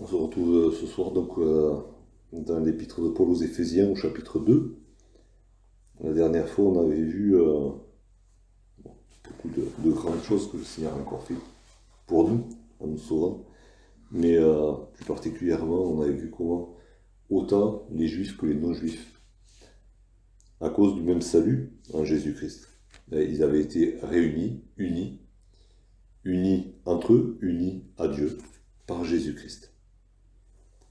On se retrouve ce soir donc dans l'épître de Paul aux Éphésiens au chapitre 2. La dernière fois, on avait vu beaucoup de grandes choses que le Seigneur a encore fait pour nous, en nous sauvant. Mais plus particulièrement, on avait vu comment autant les Juifs que les non-Juifs, à cause du même salut en Jésus-Christ, ils avaient été réunis, unis entre eux, unis à Dieu par Jésus-Christ.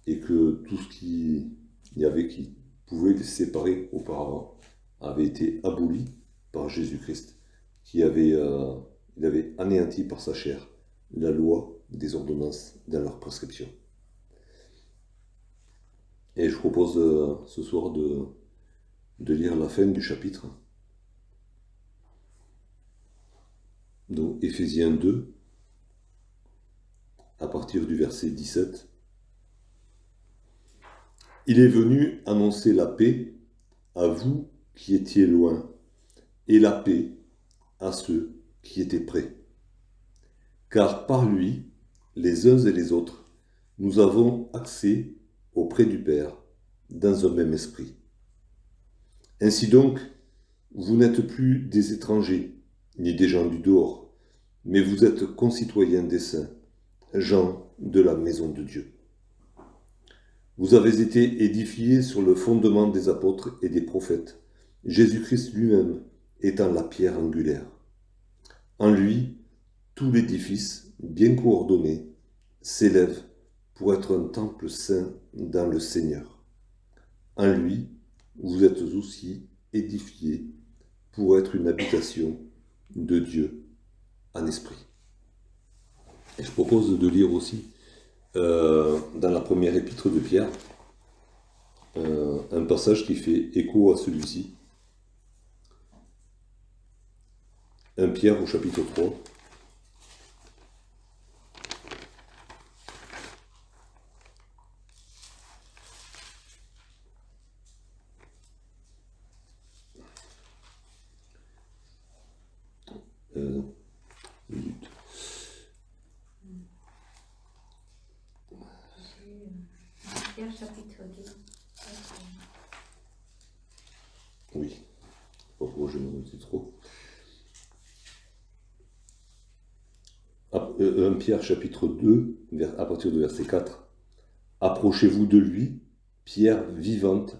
Et que tout ce qu'il y avait qui pouvait les séparer auparavant avait été aboli par Jésus-Christ, il avait anéanti par sa chair la loi des ordonnances dans leur prescription. Et je propose ce soir de lire la fin du chapitre. Donc Éphésiens 2, à partir du verset 17. Il est venu annoncer la paix à vous qui étiez loin, et la paix à ceux qui étaient près. Car par lui, les uns et les autres, nous avons accès auprès du Père dans un même esprit. Ainsi donc, vous n'êtes plus des étrangers, ni des gens du dehors, mais vous êtes concitoyens des saints, gens de la maison de Dieu. Vous avez été édifiés sur le fondement des apôtres et des prophètes, Jésus-Christ lui-même étant la pierre angulaire. En lui, tout l'édifice, bien coordonné, s'élève pour être un temple saint dans le Seigneur. En lui, vous êtes aussi édifiés pour être une habitation de Dieu en esprit. Et je propose de lire aussi dans la première épître de Pierre, un passage qui fait écho à celui-ci. 1 Pierre au chapitre 3. Pierre chapitre 2. Oui, je sais pas pourquoi je me notais trop. 1 Pierre chapitre 2, à partir du verset 4. Approchez-vous de lui, pierre vivante,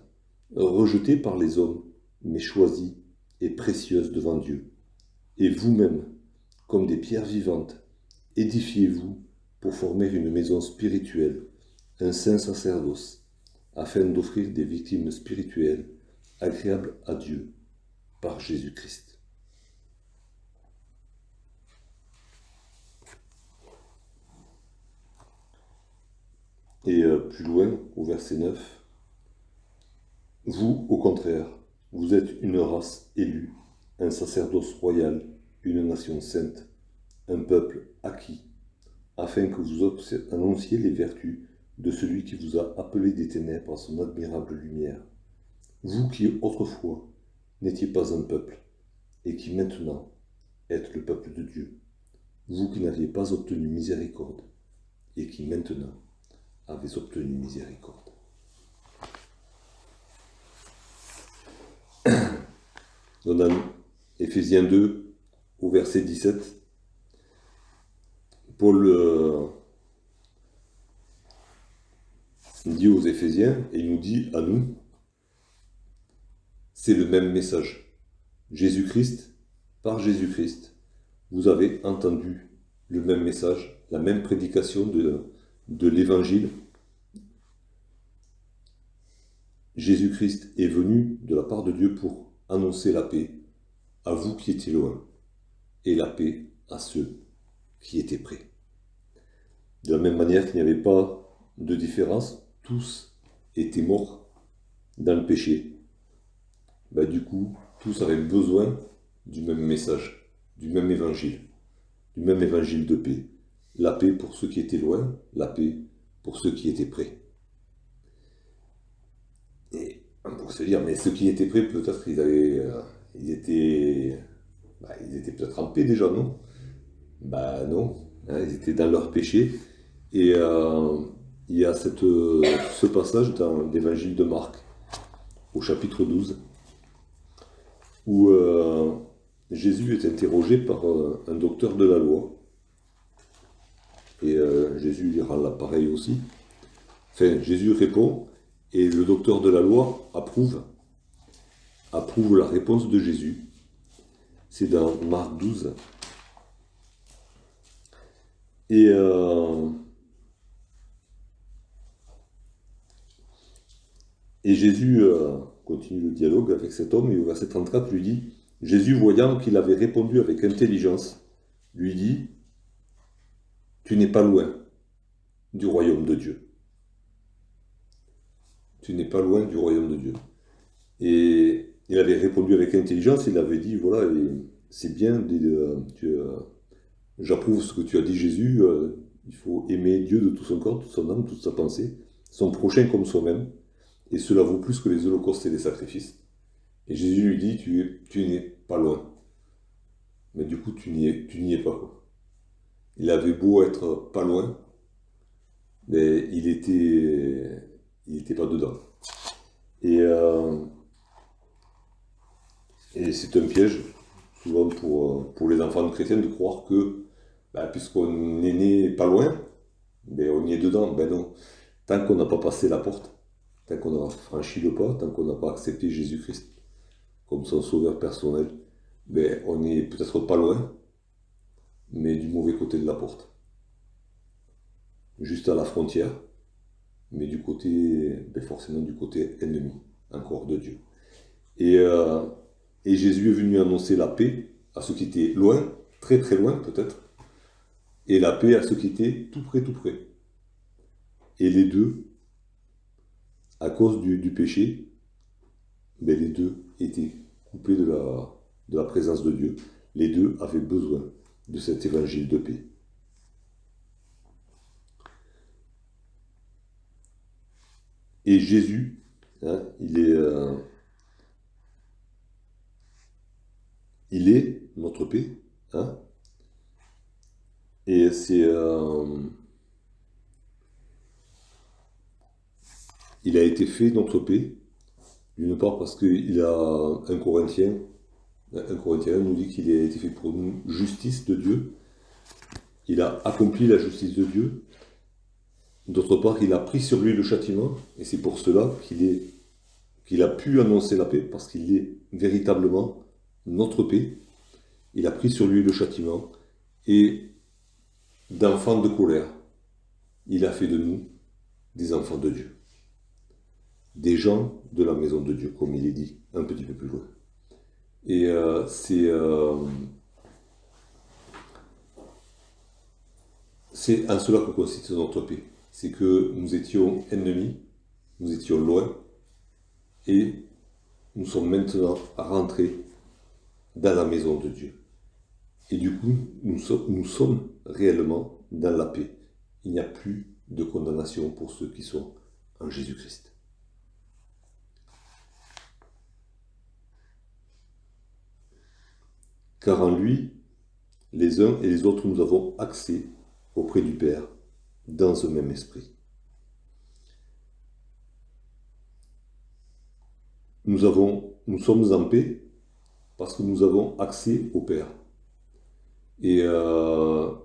rejetée par les hommes, mais choisie et précieuse devant Dieu. Et vous-même, comme des pierres vivantes, édifiez-vous pour former une maison spirituelle, un saint sacerdoce, afin d'offrir des victimes spirituelles agréables à Dieu par Jésus-Christ. Et plus loin, au verset 9, vous, au contraire, vous êtes une race élue, un sacerdoce royal, une nation sainte, un peuple acquis, afin que vous annonciez les vertus de celui qui vous a appelé des ténèbres à son admirable lumière. Vous qui autrefois n'étiez pas un peuple, et qui maintenant êtes le peuple de Dieu. Vous qui n'aviez pas obtenu miséricorde, et qui maintenant avez obtenu miséricorde. Dans Éphésiens 2, au verset 17, Paul dit aux Éphésiens, et il nous dit à nous, c'est le même message. Jésus-Christ, par Jésus-Christ, vous avez entendu le même message, la même prédication de l'évangile. Jésus-Christ est venu de la part de Dieu pour annoncer la paix à vous qui étiez loin et la paix à ceux qui étaient près. De la même manière qu'il n'y avait pas de différence, tous étaient morts dans le péché. Du coup, tous avaient besoin du même message, du même évangile de paix. La paix pour ceux qui étaient loin, la paix pour ceux qui étaient près. Et on pourrait se dire, mais ceux qui étaient près, peut-être ils étaient peut-être en paix déjà, non? Non, hein, ils étaient dans leur péché. Et il y a a ce passage dans l'évangile de Marc, au chapitre 12, où Jésus est interrogé par un docteur de la loi. Et Jésus lui rend l'appareil aussi. Enfin, Jésus répond, et le docteur de la loi approuve la réponse de Jésus. C'est dans Marc 12. Et Jésus continue le dialogue avec cet homme, et au verset 34 lui dit, Jésus, voyant qu'il avait répondu avec intelligence, lui dit, tu n'es pas loin du royaume de Dieu. Tu n'es pas loin du royaume de Dieu. Et il avait répondu avec intelligence, il avait dit, voilà, c'est bien, j'approuve ce que tu as dit Jésus, il faut aimer Dieu de tout son corps, toute son âme, toute sa pensée, son prochain comme soi-même, et cela vaut plus que les holocaustes et les sacrifices. Et Jésus lui dit, tu n'es pas loin. Mais du coup, tu n'y es pas, quoi. Il avait beau être pas loin, mais il était pas dedans. Et c'est un piège, souvent pour les enfants chrétiens, de croire que, puisqu'on est né pas loin, on y est dedans. Ben non. Tant qu'on n'a pas passé la porte, tant qu'on n'a pas franchi le pas, tant qu'on n'a pas accepté Jésus-Christ comme son sauveur personnel, on est peut-être pas loin, mais du mauvais côté de la porte. Juste à la frontière, mais du côté, forcément du côté ennemi, encore de Dieu. Et Jésus est venu annoncer la paix à ceux qui étaient loin, très très loin peut-être, et la paix à ceux qui étaient tout près, tout près. Et les deux, à cause du péché, les deux étaient coupés de la présence de Dieu. Les deux avaient besoin de cet évangile de paix. Et Jésus, il est notre paix. Et il a été fait notre paix, d'une part parce qu'il a un Corinthien nous dit qu'il a été fait pour nous justice de Dieu. Il a accompli la justice de Dieu. D'autre part, il a pris sur lui le châtiment, et c'est pour cela qu'il a pu annoncer la paix, parce qu'il est véritablement notre paix. Il a pris sur lui le châtiment, et d'enfants de colère, il a fait de nous des enfants de Dieu. Des gens de la maison de Dieu, comme il est dit un petit peu plus loin. Et c'est en cela que consiste notre paix. C'est que nous étions ennemis, nous étions loin, et nous sommes maintenant rentrés dans la maison de Dieu. Et du coup, nous sommes réellement dans la paix. Il n'y a plus de condamnation pour ceux qui sont en Jésus-Christ. Car en lui, les uns et les autres, nous avons accès auprès du Père dans un même esprit. Nous sommes en paix parce que nous avons accès au Père. Et je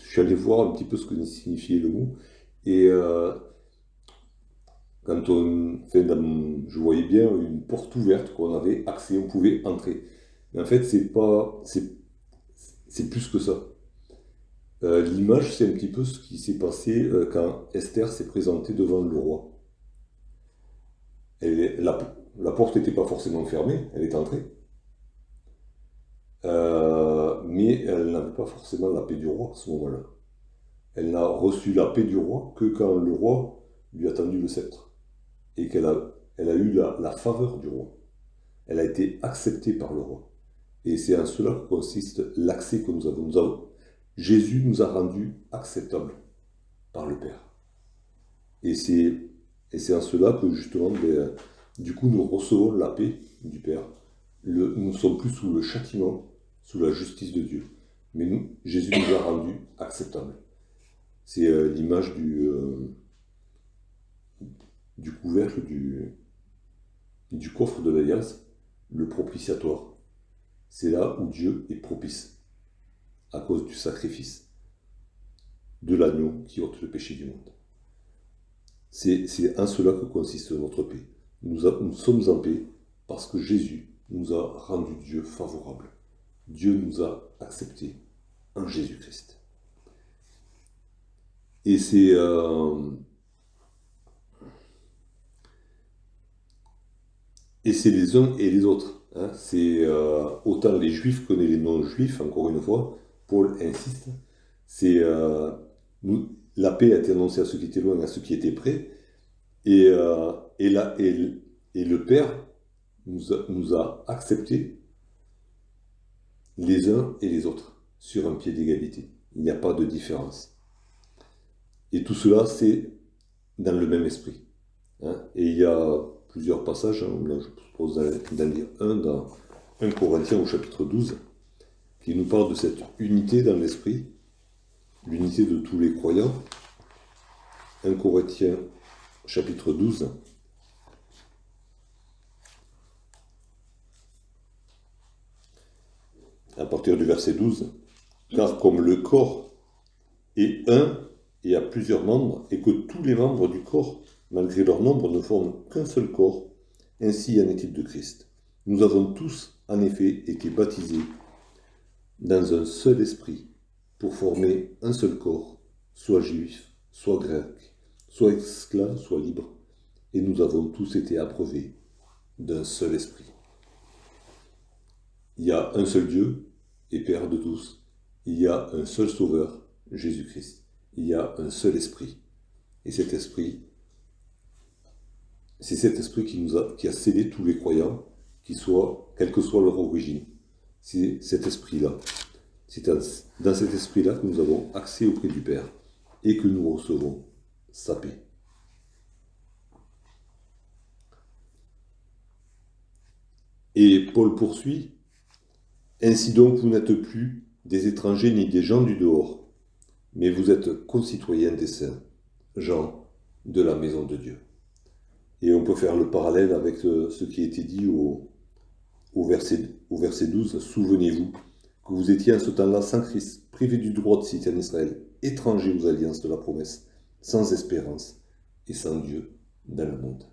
suis allé voir un petit peu ce que signifiait le mot. Et quand je voyais bien une porte ouverte qu'on avait accès, on pouvait entrer. Mais en fait, c'est plus que ça. L'image, c'est un petit peu ce qui s'est passé quand Esther s'est présentée devant le roi. La porte n'était pas forcément fermée, elle est entrée. Mais elle n'avait pas forcément la paix du roi à ce moment-là. Elle n'a reçu la paix du roi que quand le roi lui a tendu le sceptre. Et qu'elle a eu la faveur du roi. Elle a été acceptée par le roi. Et c'est en cela que consiste l'accès que nous avons. Jésus nous a rendus acceptables par le Père. Et c'est en cela que justement, du coup, nous recevons la paix du Père. Nous ne sommes plus sous le châtiment, sous la justice de Dieu. Mais Jésus nous a rendus acceptables. C'est l'image du couvercle du coffre de l'alliance, le propitiatoire. C'est là où Dieu est propice, à cause du sacrifice de l'agneau qui ôte le péché du monde. C'est en cela que consiste notre paix. Nous sommes en paix parce que Jésus nous a rendu Dieu favorable. Dieu nous a acceptés en Jésus-Christ. Et c'est les uns et les autres. Hein. C'est autant les juifs que les non-juifs, encore une fois. Paul insiste. C'est la paix a été annoncée à ceux qui étaient loin, à ceux qui étaient près. Et le Père nous a acceptés les uns et les autres sur un pied d'égalité. Il n'y a pas de différence. Et tout cela, c'est dans le même esprit. Hein. Et il y a plusieurs passages, hein, là je propose d'en lire un dans 1 Corinthiens au chapitre 12, qui nous parle de cette unité dans l'esprit, l'unité de tous les croyants. 1 Corinthiens chapitre 12. À partir du verset 12, car comme le corps est un et a plusieurs membres, et que tous les membres du corps, malgré leur nombre, ne forment qu'un seul corps, ainsi en est-il de Christ. Nous avons tous, en effet, été baptisés dans un seul esprit, pour former un seul corps, soit juif, soit grec, soit esclave, soit libre, et nous avons tous été abreuvés d'un seul esprit. Il y a un seul Dieu et Père de tous. Il y a un seul Sauveur, Jésus-Christ. Il y a un seul esprit. Et cet esprit, c'est cet esprit qui a scellé tous les croyants, quelle que soit leur origine. C'est cet esprit-là. C'est dans cet esprit-là que nous avons accès auprès du Père et que nous recevons sa paix. Et Paul poursuit, « Ainsi donc vous n'êtes plus des étrangers ni des gens du dehors, mais vous êtes concitoyens des saints, gens de la maison de Dieu. » Et on peut faire le parallèle avec ce qui a été dit au verset 12. « Souvenez-vous que vous étiez en ce temps-là sans Christ, privés du droit de cité en Israël, étrangers aux alliances de la promesse, sans espérance et sans Dieu dans le monde. »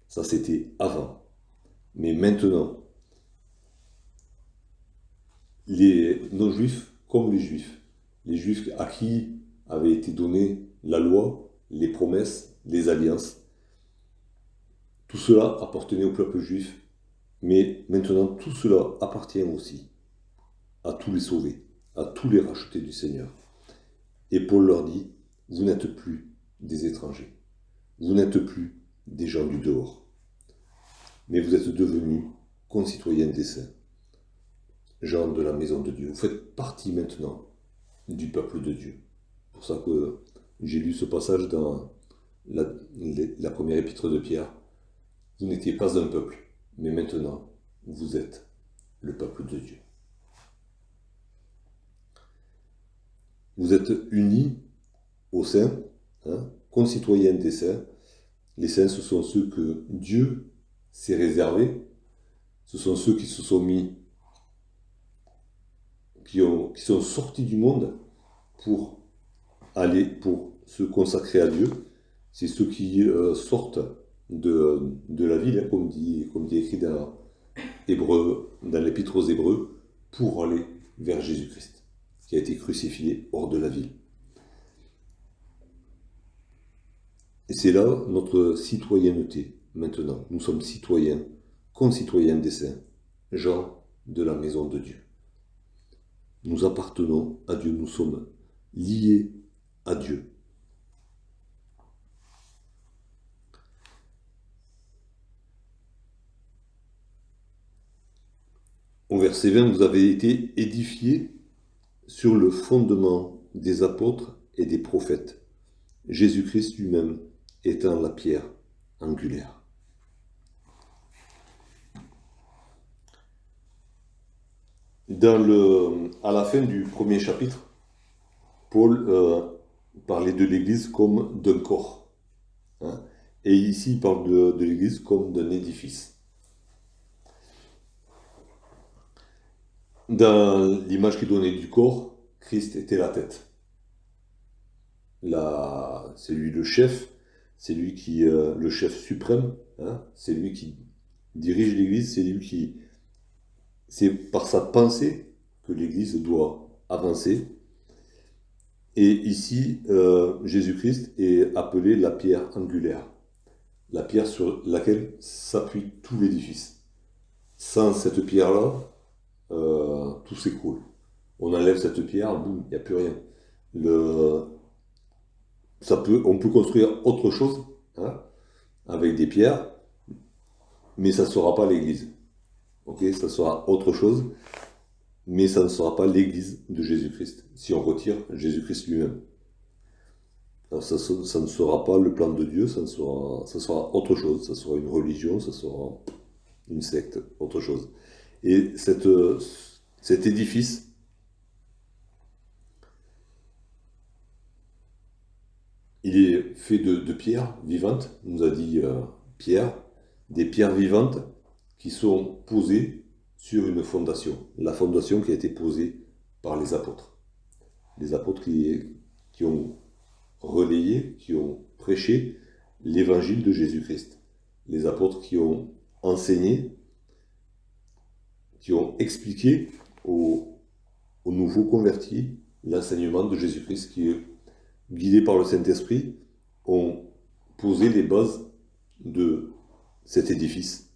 Ça, c'était avant. Mais maintenant, les non-juifs comme les juifs à qui avait été donnée la loi, les promesses, les alliances, tout cela appartenait au peuple juif, mais maintenant tout cela appartient aussi à tous les sauvés, à tous les rachetés du Seigneur. Et Paul leur dit, vous n'êtes plus des étrangers, vous n'êtes plus des gens du dehors, mais vous êtes devenus concitoyens des saints, gens de la maison de Dieu. Vous faites partie maintenant du peuple de Dieu. C'est pour ça que j'ai lu ce passage dans la première épître de Pierre. Vous n'étiez pas un peuple, mais maintenant, vous êtes le peuple de Dieu. Vous êtes unis aux saints, concitoyens des saints. Les saints, ce sont ceux que Dieu s'est réservés. Ce sont ceux qui se sont mis, qui sont sortis du monde pour se consacrer à Dieu. C'est ceux qui sortent de la ville, comme dit écrit dans l'Épître aux Hébreux, pour aller vers Jésus-Christ, qui a été crucifié hors de la ville. Et c'est là notre citoyenneté, maintenant. Nous sommes citoyens, concitoyens des saints, gens de la maison de Dieu. Nous appartenons à Dieu, nous sommes liés à Dieu. Au verset 20, vous avez été édifiés sur le fondement des apôtres et des prophètes, Jésus-Christ lui-même étant la pierre angulaire. À la fin du premier chapitre, Paul parlait de l'Église comme d'un corps. Et ici, il parle de l'Église comme d'un édifice. Dans l'image qui donnait du corps, Christ était la tête. C'est lui le chef, c'est lui qui, le chef suprême, hein, c'est lui qui dirige l'Église, c'est par sa pensée que l'Église doit avancer. Et ici, Jésus-Christ est appelé la pierre angulaire, la pierre sur laquelle s'appuie tout l'édifice. Sans cette pierre-là, tout s'écroule. On enlève cette pierre, boum, il n'y a plus rien. On peut construire autre chose, hein, avec des pierres, mais ça ne sera pas l'église. Ok, ça sera autre chose, mais ça ne sera pas l'église de Jésus-Christ, si on retire Jésus-Christ lui-même. Alors ça ne sera pas le plan de Dieu, ça sera autre chose, ça sera une religion, ça sera une secte, autre chose. Et cet édifice, il est fait de pierres vivantes, il nous a dit Pierre, des pierres vivantes qui sont posées sur une fondation. La fondation qui a été posée par les apôtres. Les apôtres qui ont relayé, qui ont prêché l'évangile de Jésus-Christ. Les apôtres qui ont enseigné, qui ont expliqué aux nouveaux convertis l'enseignement de Jésus-Christ qui est guidés par le Saint-Esprit, ont posé les bases de cet édifice.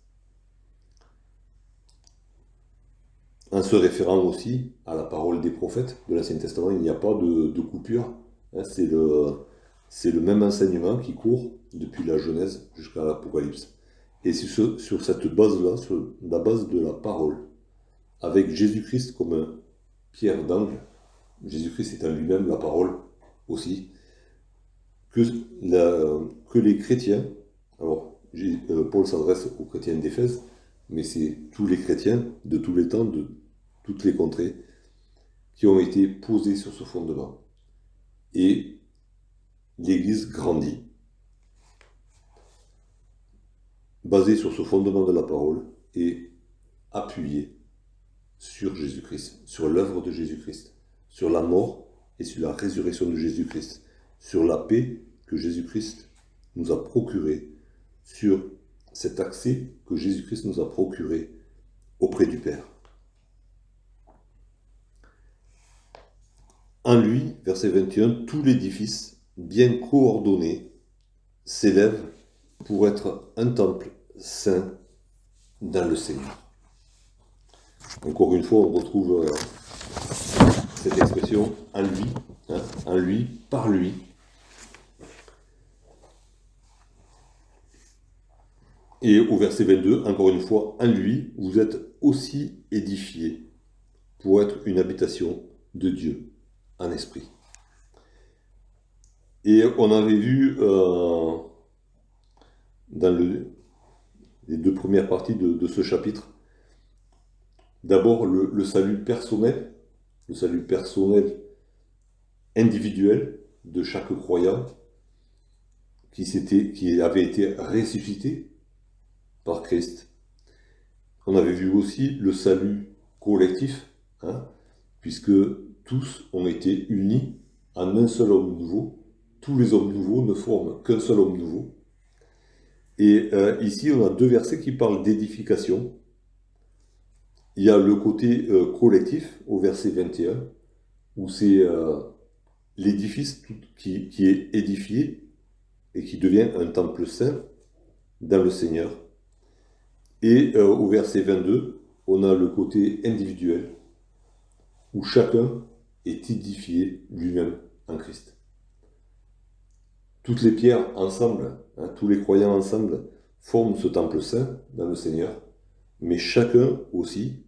En se référant aussi à la parole des prophètes de l'Ancien Testament, il n'y a pas de coupure. Hein, c'est le même enseignement qui court depuis la Genèse jusqu'à l'Apocalypse. Et c'est sur cette base-là, sur la base de la parole, avec Jésus-Christ comme pierre d'angle, Jésus-Christ étant lui-même la parole aussi, que les chrétiens, alors Paul s'adresse aux chrétiens d'Éphèse, mais c'est tous les chrétiens de tous les temps, de toutes les contrées, qui ont été posés sur ce fondement. Et l'Église grandit, basée sur ce fondement de la parole et appuyée sur Jésus-Christ, sur l'œuvre de Jésus-Christ, sur la mort et sur la résurrection de Jésus-Christ, sur la paix que Jésus-Christ nous a procurée, sur cet accès que Jésus-Christ nous a procuré auprès du Père. En lui, verset 21, tout l'édifice, bien coordonné, s'élève pour être un temple saint dans le Seigneur. Encore une fois, on retrouve cette expression en lui, hein, en lui, par lui. Et au verset 22, encore une fois, en lui, vous êtes aussi édifiés pour être une habitation de Dieu en esprit. Et on avait vu dans les deux premières parties de ce chapitre, d'abord le salut personnel individuel de chaque croyant qui avait été ressuscité par Christ. On avait vu aussi le salut collectif, hein, puisque tous ont été unis en un seul homme nouveau. Tous les hommes nouveaux ne forment qu'un seul homme nouveau. Et ici, on a deux versets qui parlent d'édification. Il y a le côté collectif au verset 21, où c'est l'édifice qui est édifié et qui devient un temple saint dans le Seigneur. Et au verset 22, on a le côté individuel, où chacun est édifié lui-même en Christ. Toutes les pierres ensemble, hein, tous les croyants ensemble, forment ce temple saint dans le Seigneur, mais chacun aussi,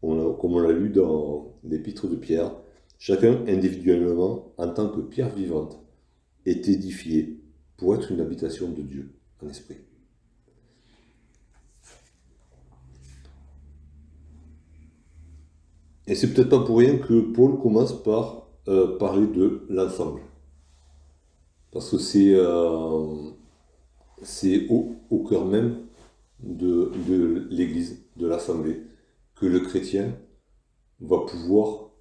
comme on l'a lu dans l'épître de Pierre, chacun individuellement, en tant que pierre vivante, est édifié pour être une habitation de Dieu en esprit. Et c'est peut-être pas pour rien que Paul commence par parler de l'ensemble. Parce que c'est au cœur même de l'Église, de l'Assemblée, que le chrétien va pouvoir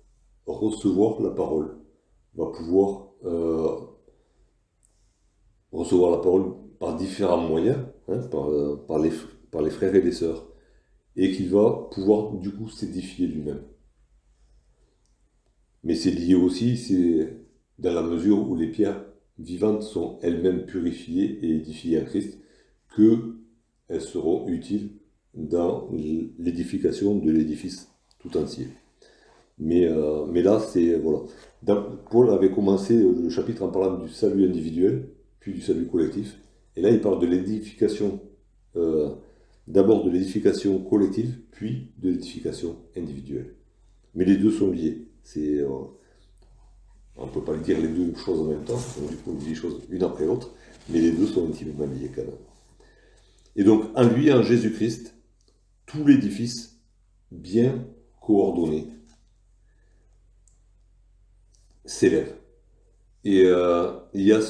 recevoir la parole, va pouvoir recevoir la parole par différents moyens, hein, par les frères et les sœurs, et qu'il va pouvoir du coup s'édifier lui-même. Mais c'est lié aussi, c'est dans la mesure où les pierres vivantes sont elles-mêmes purifiées et édifiées à Christ, qu'elles seront utiles dans l'édification de l'édifice tout entier. Mais là, c'est... Voilà. Paul avait commencé le chapitre en parlant du salut individuel, puis du salut collectif. Et là, il parle de l'édification, d'abord de l'édification collective, puis de l'édification individuelle. Mais les deux sont liés. On ne peut pas dire les deux choses en même temps, donc du coup on dit les choses une après l'autre, mais les deux sont intimement liés quand même. Et donc en lui, en Jésus-Christ, tout l'édifice bien coordonné s'élève. Et il y a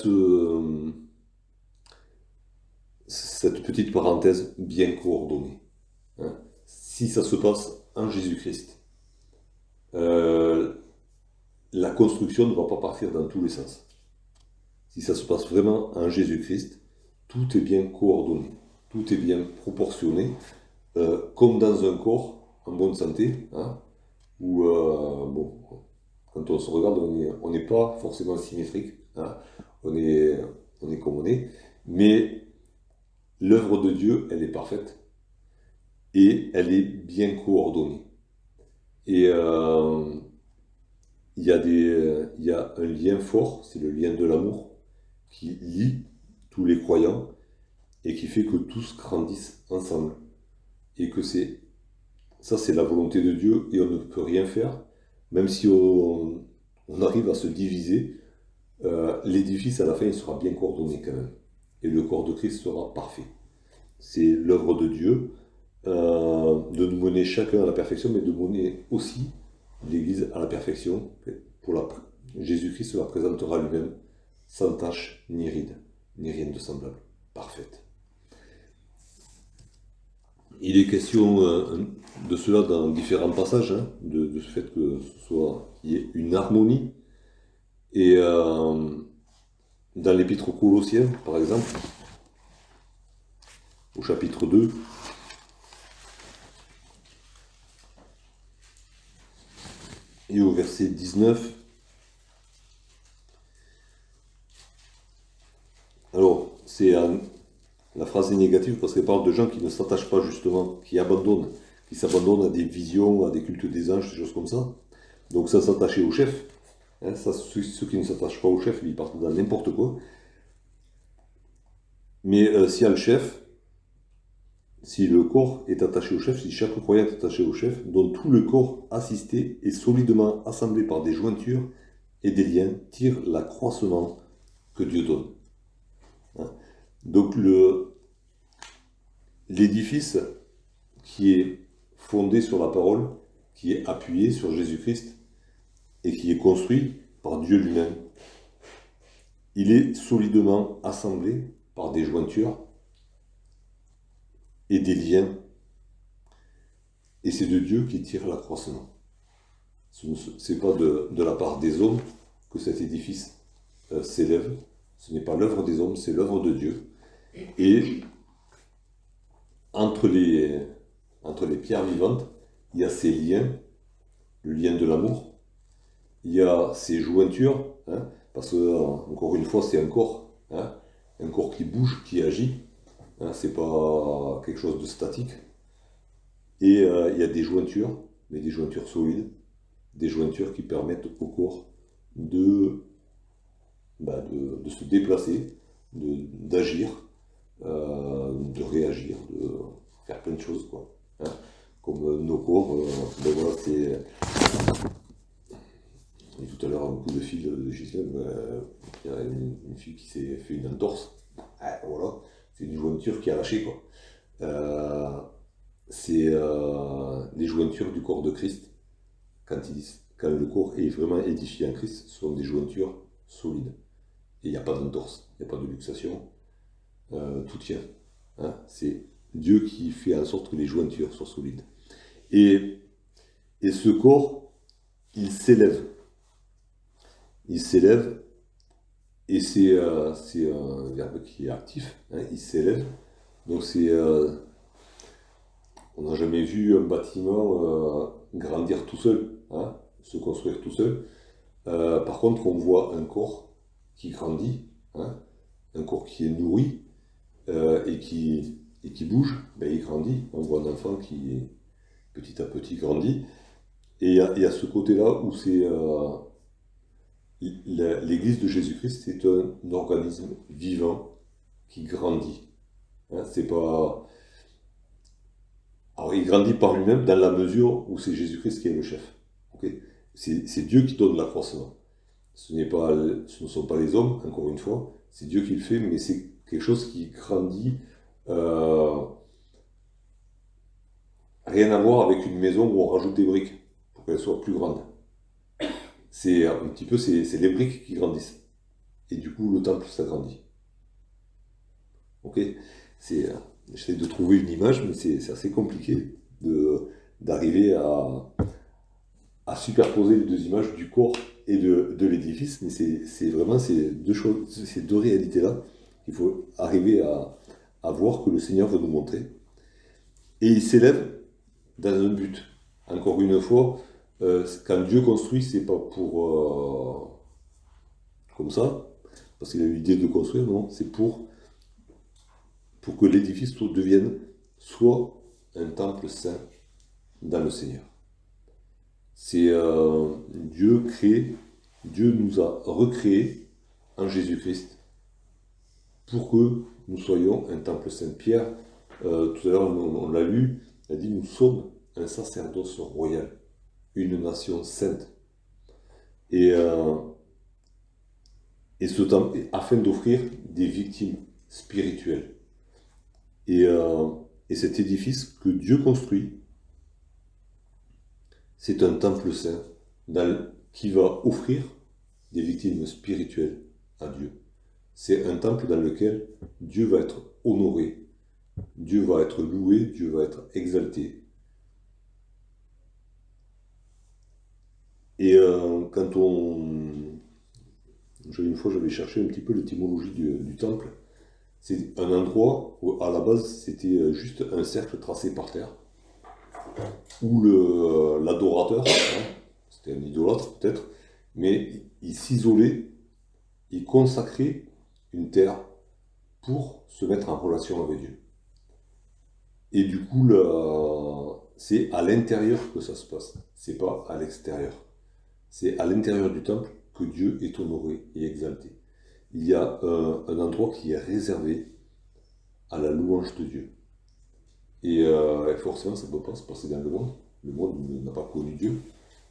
cette petite parenthèse bien coordonnée. Hein. Si ça se passe en Jésus-Christ, la construction ne va pas partir dans tous les sens. Si ça se passe vraiment en Jésus-Christ, tout est bien coordonné, tout est bien proportionné, comme dans un corps en bonne santé, hein, où, bon, quand on se regarde, on n'est pas forcément symétrique, hein, on est comme on est, mais l'œuvre de Dieu, elle est parfaite, et elle est bien coordonnée. Et il y a un lien fort, c'est le lien de l'amour, qui lie tous les croyants et qui fait que tous grandissent ensemble. Et que ça, c'est la volonté de Dieu et on ne peut rien faire, même si on arrive à se diviser, l'édifice à la fin il sera bien coordonné quand même. Et le corps de Christ sera parfait. C'est l'œuvre de Dieu de nous mener chacun à la perfection, mais de mener aussi l'Église à la perfection. Jésus-Christ se la présentera lui-même sans tache ni ride, ni rien de semblable, parfaite. Il est question de cela dans différents passages, hein, de ce fait que qu'il y ait une harmonie. Et dans l'Épître aux Colossiens, par exemple, au chapitre 2, et au verset 19, alors c'est la phrase est négative parce qu'elle parle de gens qui ne s'attachent pas justement, qui s'abandonnent à des visions, à des cultes des anges, des choses comme ça. Donc ça, s'attacher au chef, hein, ça, ceux qui ne s'attachent pas au chef, ils partent dans n'importe quoi. Mais s'il y a le chef, si le corps est attaché au chef, si chaque croyant est attaché au chef, dont tout le corps assisté et solidement assemblé par des jointures et des liens, tire l'accroissement que Dieu donne. Hein. Donc l'édifice qui est fondé sur la parole, qui est appuyé sur Jésus-Christ et qui est construit par Dieu lui-même, il est solidement assemblé par des jointures et des liens. Et c'est de Dieu qui tire l'accroissement. Ce n'est pas de la part des hommes que cet édifice s'élève. Ce n'est pas l'œuvre des hommes, c'est l'œuvre de Dieu. Et entre les pierres vivantes, il y a ces liens, le lien de l'amour. Il y a ces jointures, hein, parce que, encore une fois, c'est un corps. Hein, un corps qui bouge, qui agit. Hein, c'est pas quelque chose de statique. Et il y a des jointures, mais des jointures solides, des jointures qui permettent au corps de se déplacer, d'agir, de réagir, de faire plein de choses, quoi. Hein. Comme nos corps, voilà, c'est... Et tout à l'heure, un coup de fil de Ghislaine, il y a une fille qui s'est fait une entorse. Voilà, c'est une jointure qui a lâché, quoi. C'est les jointures du corps de Christ. Quand le corps est vraiment édifié en Christ, ce sont des jointures solides. Et il n'y a pas d'entorse, il n'y a pas de luxation. tout tient. Hein. C'est Dieu qui fait en sorte que les jointures soient solides. Et, et ce corps, il s'élève. Il s'élève, et c'est un verbe qui est actif. Hein, il s'élève. Donc on n'a jamais vu un bâtiment grandir tout seul, hein, se construire tout seul. Par contre, on voit un corps qui grandit, hein, un corps qui est nourri et qui bouge, ben, il grandit. On voit un enfant qui petit à petit grandit. Et il y a ce côté-là où l'Église de Jésus-Christ, c'est un organisme vivant qui grandit. Hein, c'est pas... Alors, il grandit par lui-même dans la mesure où c'est Jésus-Christ qui est le chef. Okay, c'est Dieu qui donne l'accroissement. Ce ne sont pas les hommes, encore une fois, c'est Dieu qui le fait, mais c'est quelque chose qui grandit. euh, Rien à voir avec une maison où on rajoute des briques pour qu'elle soit plus grande. C'est un petit peu, c'est les briques qui grandissent. Et du coup, le temple s'agrandit. Ok, j'essaie de trouver une image, mais c'est assez compliqué d'arriver à superposer les deux images du corps et de l'édifice, mais c'est vraiment ces deux choses, ces deux réalités-là qu'il faut arriver à voir que le Seigneur veut nous montrer. Et il s'élève dans un but. Encore une fois, quand Dieu construit, c'est pas pour comme ça, parce qu'il a eu l'idée de construire, non, c'est pour que l'édifice devienne soit un temple saint dans le Seigneur. C'est Dieu nous a recréés en Jésus-Christ pour que nous soyons un temple saint. Pierre, tout à l'heure on l'a lu, il a dit nous sommes un sacerdoce royal, une nation sainte. Et ce temple, afin d'offrir des victimes spirituelles. Et cet édifice que Dieu construit, c'est un temple saint qui va offrir des victimes spirituelles à Dieu. C'est un temple dans lequel Dieu va être honoré, Dieu va être loué, Dieu va être exalté. Et une fois j'avais cherché un petit peu l'étymologie du temple, c'est un endroit où à la base c'était juste un cercle tracé par terre, où l'adorateur, hein, c'était un idolâtre peut-être, mais il s'isolait, il consacrait une terre pour se mettre en relation avec Dieu. Et du coup, c'est à l'intérieur que ça se passe, c'est pas à l'extérieur. C'est à l'intérieur du temple que Dieu est honoré et exalté. Il y a un endroit qui est réservé à la louange de Dieu. Et forcément, ça ne peut pas se passer dans le monde. Le monde n'a pas connu Dieu.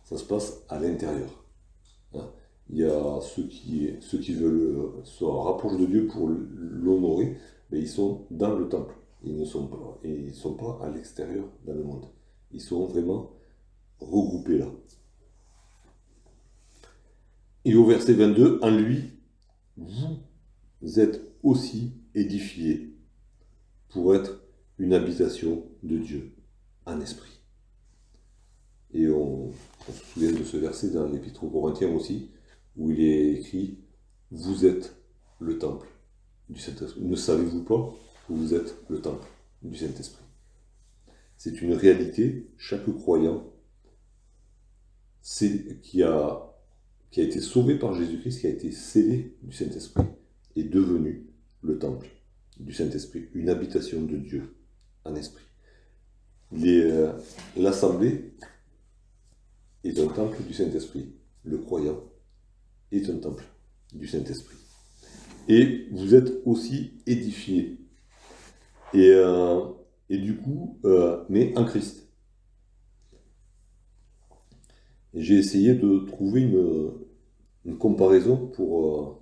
Ça se passe à l'intérieur. Hein. Il y a ceux qui veulent se rapprocher de Dieu pour l'honorer, mais ils sont dans le temple. Ils ne sont pas à l'extérieur dans le monde. Ils sont vraiment regroupés là. Et au verset 22, en lui, vous êtes aussi édifiés pour être une habitation de Dieu en esprit. Et on se souvient de ce verset dans l'Épître aux Corinthiens aussi, où il est écrit « Vous êtes le temple du Saint-Esprit ». Ne savez-vous pas que vous êtes le temple du Saint-Esprit? C'est une réalité, chaque croyant qui a été sauvé par Jésus-Christ, qui a été scellé du Saint-Esprit, est devenu le temple du Saint-Esprit, une habitation de Dieu en esprit. L'assemblée est un temple du Saint-Esprit. Le croyant est un temple du Saint-Esprit. Et vous êtes aussi édifiés. Et du coup, mais en Christ. Et j'ai essayé de trouver une comparaison pour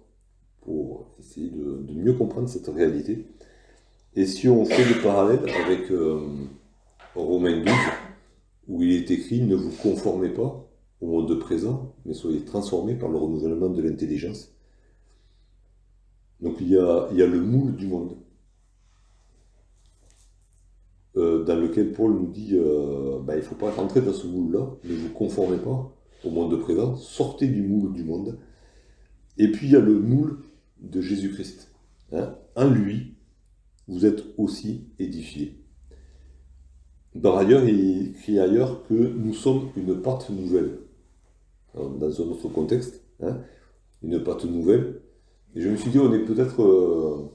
essayer de mieux comprendre cette réalité. Et si on fait le parallèle avec Romains 12, où il est écrit « Ne vous conformez pas au monde présent, mais soyez transformés par le renouvellement de l'intelligence ». Donc il y a le moule du monde. lequel Paul nous dit il ne faut pas rentrer dans ce moule-là, ne vous conformez pas au monde présent, sortez du moule du monde. Et puis il y a le moule de Jésus-Christ. Hein. En lui, vous êtes aussi édifiés. Par ailleurs, il écrit ailleurs que nous sommes une pâte nouvelle. Alors, dans un autre contexte, hein, une pâte nouvelle. Et je me suis dit, on est peut-être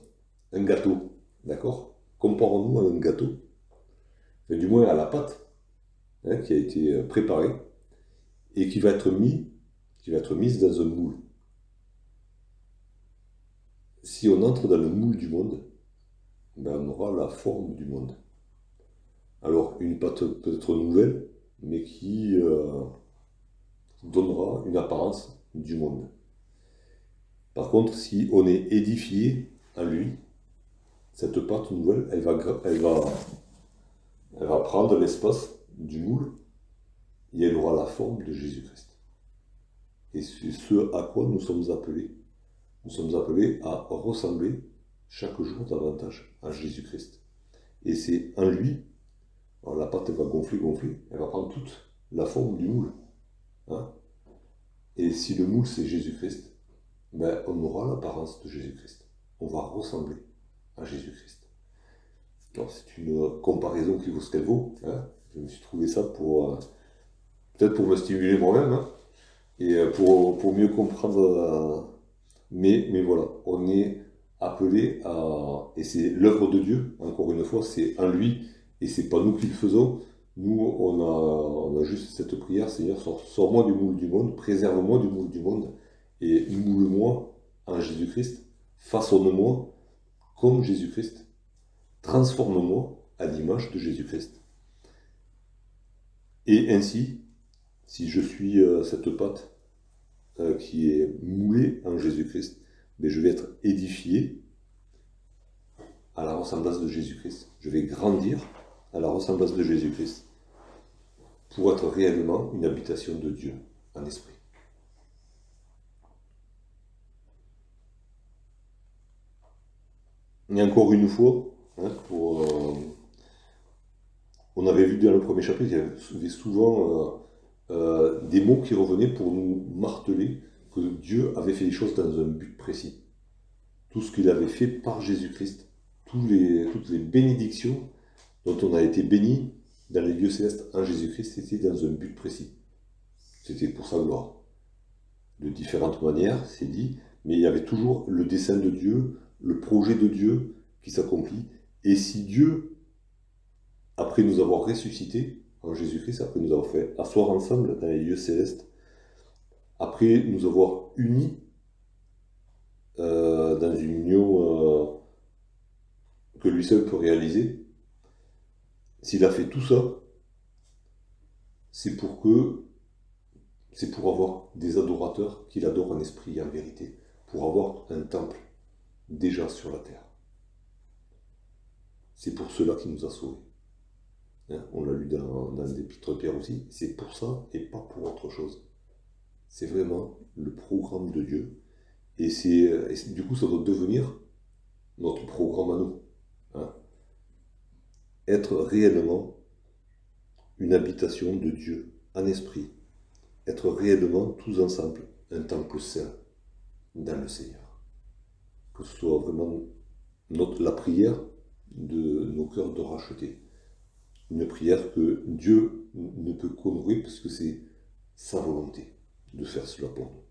un gâteau, d'accord? Comparons-nous à un gâteau, mais du moins à la pâte, hein, qui a été préparée et qui va être mise dans un moule. Si on entre dans le moule du monde, on aura la forme du monde. Alors, une pâte peut-être nouvelle, mais qui donnera une apparence du monde. Par contre, si on est édifié en lui, cette pâte nouvelle, elle va prendre l'espace du moule et elle aura la forme de Jésus-Christ. Et c'est ce à quoi nous sommes appelés. Nous sommes appelés à ressembler chaque jour davantage à Jésus-Christ. Et c'est en lui, alors la pâte va gonfler, elle va prendre toute la forme du moule. Hein. Et si le moule c'est Jésus-Christ, on aura l'apparence de Jésus-Christ. On va ressembler à Jésus-Christ. Alors c'est une comparaison qui vaut ce qu'elle vaut. Hein. Je me suis trouvé ça peut-être pour me stimuler moi-même, hein, et pour mieux comprendre. Mais voilà, on est appelé à... Et c'est l'œuvre de Dieu, encore une fois, c'est en lui, et c'est pas nous qui le faisons. Nous, on a juste cette prière, Seigneur, sors-moi du moule du monde, préserve-moi du moule du monde, et moule-moi en Jésus-Christ, façonne-moi comme Jésus-Christ, transforme-moi à l'image de Jésus-Christ. Et ainsi, si je suis cette pâte qui est moulée en Jésus-Christ, je vais être édifié à la ressemblance de Jésus-Christ. Je vais grandir à la ressemblance de Jésus-Christ pour être réellement une habitation de Dieu en esprit. Et encore une fois, hein, on avait vu dans le premier chapitre, il y avait souvent des mots qui revenaient pour nous marteler que Dieu avait fait les choses dans un but précis. Tout ce qu'il avait fait par Jésus-Christ, toutes les bénédictions dont on a été béni dans les lieux célestes en Jésus-Christ, c'était dans un but précis. C'était pour sa gloire. De différentes manières, c'est dit, mais il y avait toujours le dessein de Dieu, le projet de Dieu qui s'accomplit. Et si Dieu, après nous avoir ressuscités en Jésus-Christ, après nous avoir fait asseoir ensemble dans les lieux célestes, après nous avoir unis dans une union que lui seul peut réaliser, s'il a fait tout ça, c'est pour avoir des adorateurs qui l'adorent en esprit et en vérité, pour avoir un temple déjà sur la terre. C'est pour cela qu'il nous a sauvés. Hein, on l'a lu dans l'Épître de Pierre aussi, c'est pour ça et pas pour autre chose. C'est vraiment le programme de Dieu, et du coup ça doit devenir notre programme à nous. Hein. Être réellement une habitation de Dieu en esprit, être réellement tous ensemble un temple saint dans le Seigneur. Que ce soit vraiment la prière de nos cœurs de racheter. Une prière que Dieu ne peut qu'honorer parce que c'est sa volonté de faire cela pour nous.